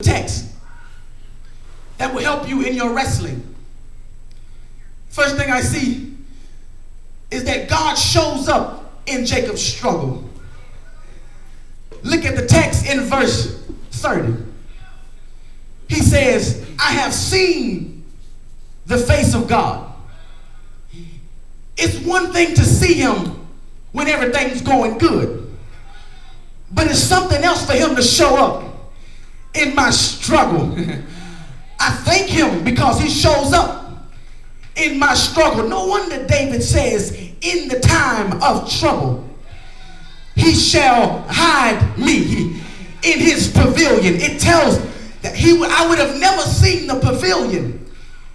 text that will help you in your wrestling. First thing I see is that God shows up in Jacob's struggle. Look at the text in verse 30. He says, I have seen the face of God. It's one thing to see him when everything's going good, but it's something else for him to show up in my struggle. I thank him because he shows up in my struggle. No wonder David says, in the time of trouble, he shall hide me in his pavilion. It tells that I would have never seen the pavilion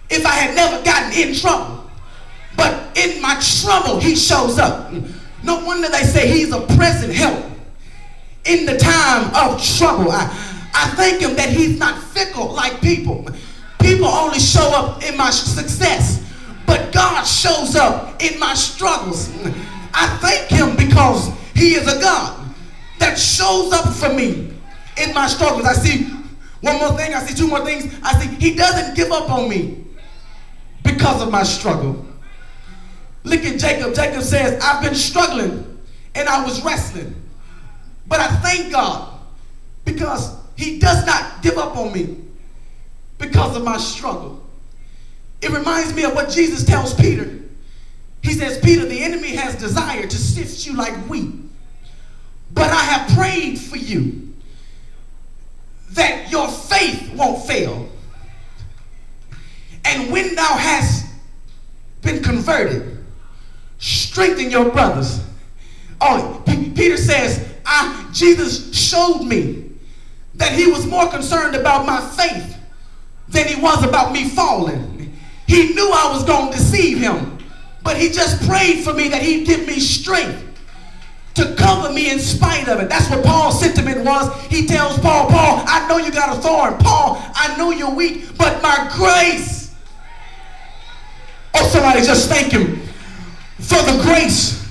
if I had never gotten in trouble. But in my trouble, he shows up. No wonder they say he's a present help in the time of trouble. I thank him that he's not fickle like people. People only show up in my success, but God shows up in my struggles. I thank him because he is a God that shows up for me in my struggles. I see one more thing. I see two more things. I see he doesn't give up on me because of my struggle. Look at Jacob. Jacob says, I've been struggling and I was wrestling, but I thank God because he does not give up on me because of my struggle. It reminds me of what Jesus tells Peter. He says, Peter, the enemy has desired to sift you like wheat, but I have prayed for you that your faith won't fail. And when thou hast been converted, strengthen your brothers. Oh, Peter says, Jesus showed me that he was more concerned about my faith than he was about me falling. He knew I was going to deceive him, but he just prayed for me that he'd give me strength to cover me in spite of it. That's what Paul's sentiment was. He tells Paul, I know you got a thorn. Paul, I know you're weak, but my grace. Oh, somebody just thank him for the grace.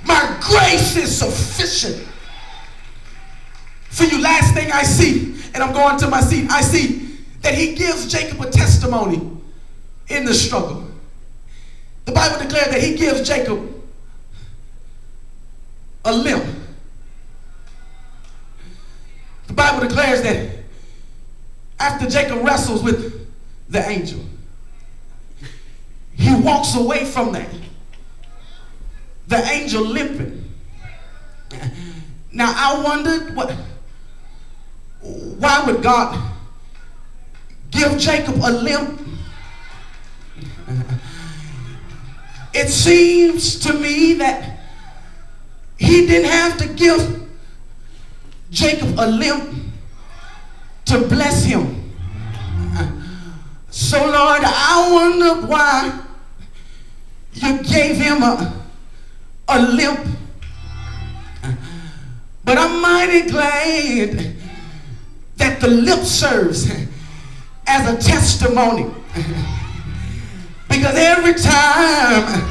My grace is sufficient for you. Last thing I see, and I'm going to my seat, I see that he gives Jacob a testimony in the struggle. The Bible declares that he gives Jacob a limp. The Bible declares that after Jacob wrestles with the angel, he walks away from that, the angel limping. Now I wondered, why would God give Jacob a limp? It seems to me that he didn't have to give Jacob a limp to bless him. So Lord, I wonder why you gave him a limp. But I'm mighty glad that the limp serves as a testimony. Because every time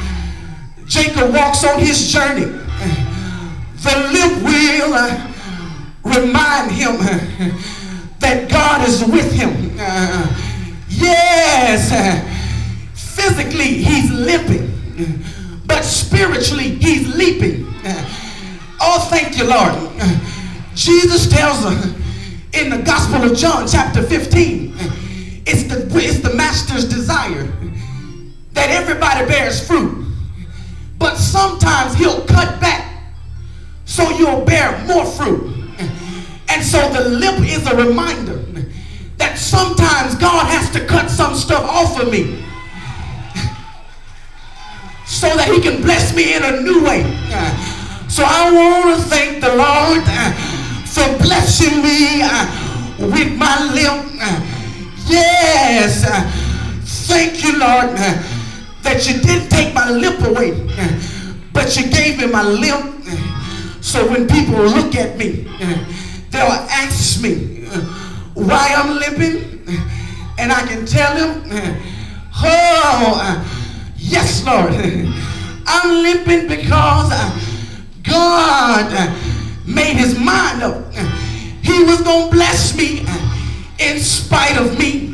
Jacob walks on his journey, the limp will remind him that God is with him. Yes, physically he's limping, but spiritually he's leaping. Oh, thank you, Lord. Jesus tells us in the Gospel of John, chapter 15, it's the master's desire that everybody bears fruit, but sometimes he'll cut back so you'll bear more fruit. And so the limp is a reminder that sometimes God has to cut some stuff off of me so that he can bless me in a new way. So I want to thank the Lord for blessing me with my limp. Yes, thank you, Lord, that you didn't take my limp away, but you gave me my limp. So when people look at me, they'll ask me why I'm limping, and I can tell them, oh, yes, Lord, I'm limping because God made his mind up. He was going to bless me in spite of me.